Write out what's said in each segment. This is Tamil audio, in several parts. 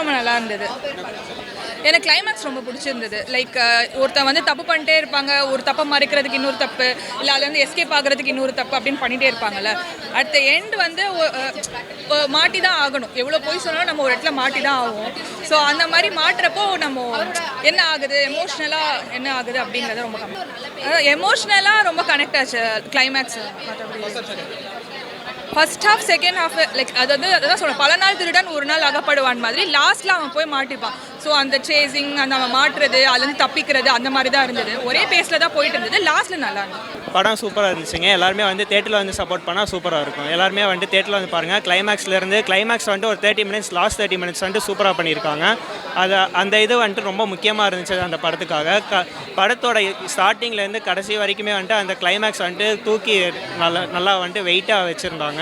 ரொம்ப நல்லா இருந்தது. எனக்கு கிளைமேக்ஸ் ரொம்ப பிடிச்சிருந்தது. லைக் ஒருத்தன் வந்து தப்பு பண்ணிட்டே இருப்பாங்க, ஒரு தப்பை மறைக்கிறதுக்கு இன்னொரு தப்பு, இல்லை அதுலேருந்து எஸ்கேப் ஆகிறதுக்கு இன்னொரு தப்பு அப்படின்னு பண்ணிகிட்டே இருப்பாங்கல்ல. அட் த எண்ட் வந்து மாட்டி தான் ஆகணும். எவ்வளோ போய் சொன்னாலும் நம்ம ஒரு இடத்துல மாட்டி தான் ஆகும். ஸோ அந்த மாதிரி மாட்டுறப்போ நம்ம என்ன ஆகுது, எமோஷ்னலாக என்ன ஆகுது அப்படிங்கிறது ரொம்ப எமோஷ்னலாக ரொம்ப கனெக்ட் ஆச்சு climax. First half second half like அது வந்து அதான் சொல்கிறேன், பல நாள் திருடன் ஒரு நாள் அகப்படுவான் மாதிரி லாஸ்ட்டில் அவன் போய் மாட்டிப்பான். ஸோ அந்த சேசிங், அந்த அவன் மாட்டுறது, அதுலேருந்து தப்பிக்கிறது, அந்த மாதிரி தான் இருந்தது. ஒரே பேஸில் தான் போயிட்டு இருந்தது. லாஸ்ட்டில் நல்லா இருந்தது. படம் சூப்பராக இருந்துச்சுங்க. எல்லாருமே வந்து தேட்டரில் வந்து சப்போர்ட் பண்ணால் சூப்பராக இருக்கும். எல்லாருமே வந்துட்டு தேட்டரில் வந்து பாருங்கள். கிளைமேக்ஸ் வந்துட்டு ஒரு 30 மினிட்ஸ், லாஸ்ட் 30 மினிட்ஸ் வந்துட்டு சூப்பராக பண்ணியிருக்காங்க. அந்த இது வந்துட்டு ரொம்ப முக்கியமாக இருந்துச்சு அந்த படத்துக்காக. படத்தோட ஸ்டார்டிங்லேருந்து கடைசி வரைக்குமே வந்துட்டு அந்த கிளைமேக்ஸ் வந்துட்டு தூக்கி நல்லா வந்துட்டு வெயிட்டாக வச்சுருந்தாங்க.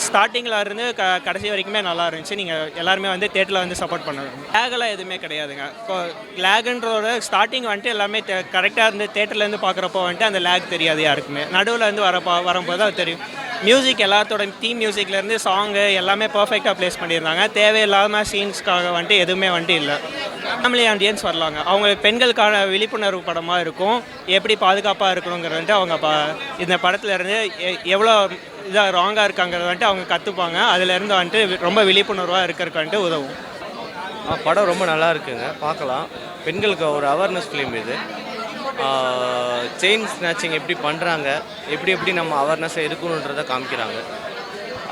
ஸ்டார்டிங்கில் இருந்து கடைசி வரைக்குமே நல்லா இருந்துச்சு. நீங்கள் எல்லாருமே வந்து தேட்டரில் வந்து சப்போர்ட் பண்ணுங்க. லேகெல்லாம் எதுவுமே கிடையாதுங்க. இப்போ லேகுன்றோட ஸ்டார்டிங் வந்துட்டு எல்லாமே கரெக்டாக இருந்து தேட்டர்லேருந்து பார்க்குறப்போ வந்துட்டு அந்த லேக் தெரியாது யாருக்குமே. நடுவில் இருந்து வரும்போது அது தெரியும். மியூசிக் எல்லாத்தோட தீம் மியூசிக்லேருந்து சாங்கு எல்லாமே பர்ஃபெக்டாக ப்ளேஸ் பண்ணியிருந்தாங்க. தேவையில்லாமல் சீன்ஸ்க்காக வந்துட்டு எதுவுமே வந்துட்டு இல்லை. ஃபேமிலி ஆண்டியன்ஸ் வரலாங்க. அவங்க பெண்களுக்கான விழிப்புணர்வு படமாக இருக்கும். எப்படி பாதுகாப்பாக இருக்கணுங்கிறது வந்துட்டு அவங்க இந்த படத்தில் இருந்து எவ்வளோ இதாக ராங்காக இருக்காங்கிறது வந்துட்டு அவங்க கற்றுப்பாங்க. அதிலேருந்து வந்துட்டு ரொம்ப விழிப்புணர்வாக இருக்கிறதுக்கு வந்துட்டு உதவும். படம் ரொம்ப நல்லா இருக்குங்க, பார்க்கலாம். பெண்களுக்கு ஒரு அவேர்னஸ் ஃபிலிம் இது. செயின் ஸ்நாச்சிங் எப்படி பண்ணுறாங்க, எப்படி நம்ம அவேர்னஸாக இருக்கணுன்றதை காமிக்கிறாங்க.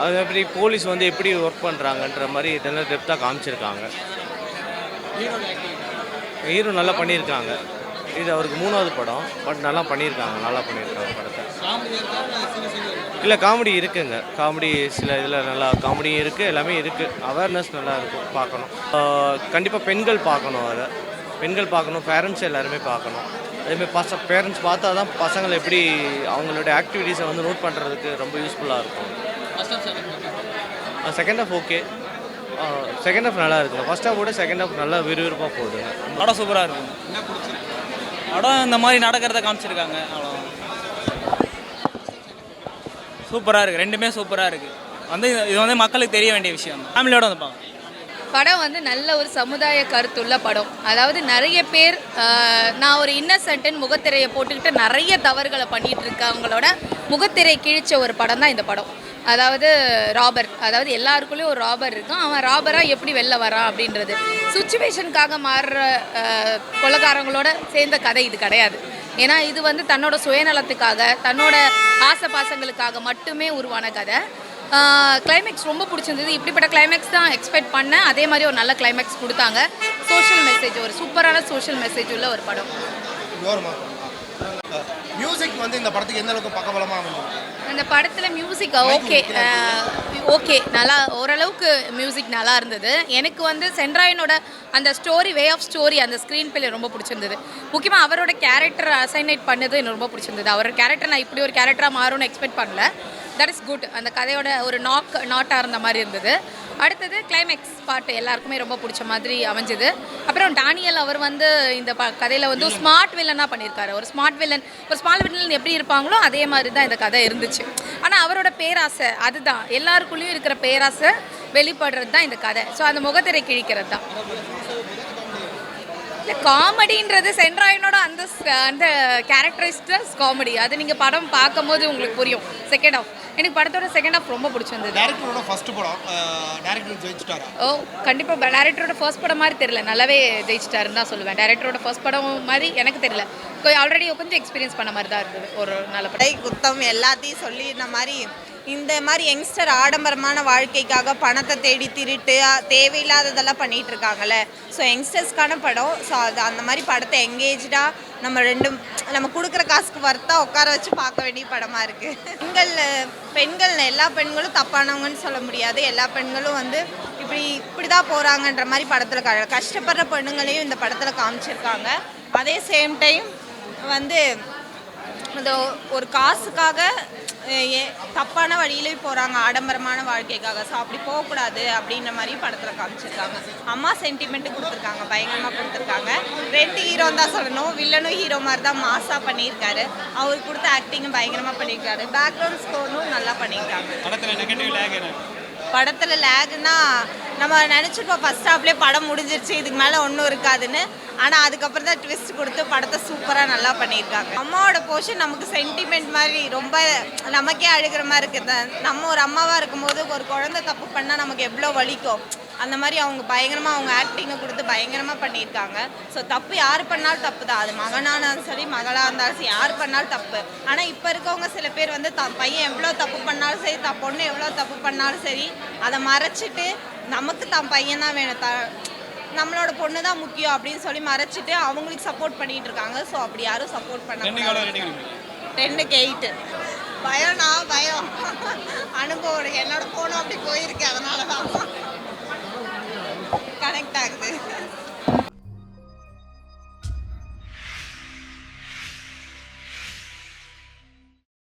அது எப்படி போலீஸ் வந்து எப்படி ஒர்க் பண்ணுறாங்கன்ற மாதிரி இதெல்லாம் டெப்த்தாக காமிச்சிருக்காங்க. ஹீரோ நல்லா பண்ணியிருக்காங்க. இது அவருக்கு 3வது படம், பட் நல்லா பண்ணியிருக்காங்க படத்தை. இல்லை, காமெடி இருக்குங்க. காமெடி சில இதில் நல்லா காமெடியும் இருக்குது, எல்லாமே இருக்குது. அவேர்னஸ் நல்லா இருக்கும், பார்க்கணும். கண்டிப்பாக பெண்கள் பார்க்கணும். பெண்கள் பார்க்கணும், பேரண்ட்ஸ் எல்லாருமே பார்க்கணும். அதேமாதிரி பேரண்ட்ஸ் பார்த்தா தான் பசங்களை எப்படி அவங்களுடைய ஆக்டிவிட்டீஸை வந்து நோட் பண்ணுறதுக்கு ரொம்ப யூஸ்ஃபுல்லாக இருக்கும். Second half okay. Second half நல்லா இருக்குங்க. ஃபர்ஸ்ட் ஹாஃபோட செகண்ட் ஹாஃப் நல்லா விறுவிறுப்பாக போகுதுங்க. படம் சூப்பராக இருக்கும். படம் இந்த மாதிரி நடக்கிறத காமிச்சிருக்காங்க. அவ்வளோ சூப்பராக இருக்குது. ரெண்டுமே சூப்பராக இருக்குது. இது வந்து மக்களுக்கு தெரிய வேண்டிய விஷயம். ஃபேமிலியோட வந்து பார்க்கலாம். படம் வந்து நல்ல ஒரு சமுதாய கருத்துள்ள படம். அதாவது நிறைய பேர் நான் ஒரு இன்னசென்ட்னு முகத்திரையை போட்டுக்கிட்டு நிறைய தவறுகளை பண்ணிகிட்டு இருக்கவங்களோட முகத்திரை கிழிச்ச ஒரு படம் தான் இந்த படம். அதாவது ராபர், அதாவது எல்லாருக்குள்ளேயும் ஒரு ராபர் இருக்கும். அவன் ராபராக எப்படி வெளில வரான் அப்படின்றது சுச்சுவேஷனுக்காக மாறுற கொலைகாரங்களோட சேர்ந்த கதை இது கிடையாது. ஏன்னா இது வந்து தன்னோட சுயநலத்துக்காக, தன்னோட ஆசை பாசங்களுக்காக மட்டுமே உருவான கதை. கிளைமேக்ஸ் ரொம்ப பிடிச்சிருந்தது. இப்படிப்பட்ட கிளைமேக்ஸ் தான் எக்ஸ்பெக்ட் பண்ணேன். அதே மாதிரி ஒரு நல்ல கிளைமேக்ஸ் கொடுத்தாங்க. சோஷியல் மெசேஜ், ஒரு சூப்பரான சோஷியல் மெசேஜ் உள்ள ஒரு படம். மியூசிக் வந்து இந்த படத்துக்கு எந்த அளவுக்கு பக்கபலமாக அமைஞ்சது? இந்த படத்தில் மியூசிக் ஓகே நல்லா, ஓரளவுக்கு மியூசிக் நல்லா இருந்தது. எனக்கு வந்து சென்ட்ராயனோட அந்த ஸ்டோரி, வே ஆஃப் ஸ்டோரி, அந்த ஸ்க்ரீன் பிளே ரொம்ப பிடிச்சிருந்தது. முக்கியமாக அவரோட கேரக்டர் அசைனேட் பண்ணது எனக்கு ரொம்ப பிடிச்சிருந்தது. அவரோட கேரக்டர் நான் இப்படி ஒரு கேரக்டராக மாறும்னு எக்ஸ்பெக்ட் பண்ணல. That is good. அந்த கதையோட ஒரு நாட்டாக இருந்த மாதிரி இருந்தது. அடுத்தது கிளைமேக்ஸ் பாட்டு எல்லாருக்குமே ரொம்ப பிடிச்ச மாதிரி அமைஞ்சது. அப்புறம் டானியல் அவர் வந்து இந்த கதையில் வந்து ஸ்மார்ட் வில்லனாக பண்ணியிருக்காரு. ஒரு ஸ்மார்ட் வில்லன் எப்படி இருப்பாங்களோ அதே மாதிரி தான் இந்த கதை இருந்துச்சு. ஆனால் அவரோட பேராசை, அதுதான் எல்லாருக்குள்ளேயும் இருக்கிற பேராசை வெளிப்படுறது தான் இந்த கதை. ஸோ அந்த முகத்திரை கிழிக்கிறது தான். இல்லை, காமெடின்றது சென்ட்ராயனோட அந்த கேரக்டரிஸ்டிக்ஸ் காமெடி. அது நீங்கள் படம் பார்க்கும்போது உங்களுக்கு புரியும். செகண்ட் ஹாஃப் எனக்கு படத்தோட செகண்ட் ஹாஃப் ரொம்ப பிடிச்சிருந்தது. டைரக்டரோட ஃபர்ஸ்ட் படம் டைரக்டர் ஜெயிச்சிட்டாரா? கண்டிப்பாக டைரக்டரோட ஃபர்ஸ்ட் படம் மாதிரி தெரியல, நல்லாவே ஜெயிச்சிட்டாருன்னு தான் சொல்லுவேன். டைரக்டரோட ஃபர்ஸ்ட் படம் மாதிரி எனக்கு தெரியல. ஆல்ரெடி கொஞ்சம் எக்ஸ்பீரியன்ஸ் பண்ண மாதிரி தான் இருந்தது. ஒரு நல்ல படம். குத்தம் எல்லாத்தையும் சொல்லி இந்த மாதிரி யங்ஸ்டர் ஆடம்பரமான வாழ்க்கைக்காக பணத்தை தேடி திருட்டு தேவையில்லாததெல்லாம் பண்ணிகிட்டு இருக்காங்கல்ல. ஸோ யங்ஸ்டர்ஸ்க்கான படம். ஸோ அந்த மாதிரி படத்தை எங்கேஜாக நம்ம கொடுக்குற காசுக்கு வர்த்தாக உட்கார வச்சு பார்க்க வேண்டிய படமாக இருக்குது. பெண்கள் எல்லா பெண்களும் தப்பானவங்கன்னு சொல்ல முடியாது. எல்லா பெண்களும் வந்து இப்படி தான் போகிறாங்கன்ற மாதிரி படத்தில் கஷ்டப்படுற பெண்ணுங்களையும் இந்த படத்தில் காமிச்சிருக்காங்க. அதே சேம் டைம் வந்து இந்த ஒரு காசுக்காக தப்பான வழியிலே போகிறாங்க, ஆடம்பரமான வாழ்க்கைக்காக. ஸோ அப்படி போகக்கூடாது அப்படின்ற மாதிரி படத்தில் காமிச்சிருக்காங்க. அம்மா சென்டிமெண்ட்டு கொடுத்துருக்காங்க, பயங்கரமாக கொடுத்துருக்காங்க. 2 ஹீரோ தான் சொல்லணும். வில்லனும் ஹீரோ மாதிரி தான் மாஸாக பண்ணியிருக்காரு. அவருக்கு கொடுத்த ஆக்டிங்கும் பயங்கரமாக பண்ணியிருக்காரு. பேக்ரவுண்ட் ஸ்கோரும் நல்லா பண்ணியிருக்காங்க. படத்தில் நெகட்டிவ் லேக் என்ன? படத்தில் லேக்னா நம்ம நினச்சிருப்போம் ஃபஸ்ட் ஹாஃப்லேயே படம் முடிஞ்சிருச்சு இதுக்கு மேலே ஒன்றும் இருக்காதுன்னு. ஆனால் அதுக்கப்புறம் தான் ட்விஸ்ட் கொடுத்து படத்தை சூப்பராக நல்லா பண்ணியிருக்காங்க. அம்மாவோட போர்ஷன் நமக்கு சென்டிமெண்ட் மாதிரி ரொம்ப நமக்கே அழுகிற மாதிரி இருக்குது. நம்ம ஒரு அம்மாவாக இருக்கும்போது ஒரு குழந்தை தப்பு பண்ணால் நமக்கு எவ்வளோ வலிக்கும், அந்த மாதிரி அவங்க பயங்கரமாக அவங்க ஆக்டிங்கை கொடுத்து பயங்கரமாக பண்ணியிருக்காங்க. ஸோ தப்பு யார் பண்ணாலும் தப்பு தான், அது மகனாக இருந்தாலும் சரி மகளாக இருந்தாலும் சரி யார் பண்ணாலும் தப்பு. ஆனால் இப்போ இருக்கவங்க சில பேர் வந்து பையன் எவ்வளோ தப்பு பண்ணாலும் சரி பொண்ணு எவ்வளோ தப்பு பண்ணாலும் சரி அதை மறைச்சிட்டு நமக்கு பையன் தான் வேணும், நம்மளோட பொண்ணு தான் முக்கியம் அப்படின்னு சொல்லி மறைச்சிட்டு அவங்களுக்கு சப்போர்ட் பண்ணிட்டு இருக்காங்க. ஸோ அப்படி யாரும் சப்போர்ட் பண்ண 10க்கு 8. பயம் அனுபவம் என்னோட போனும் அப்படி போயிருக்கு, அதனால தான் கனெக்ட் ஆகுது.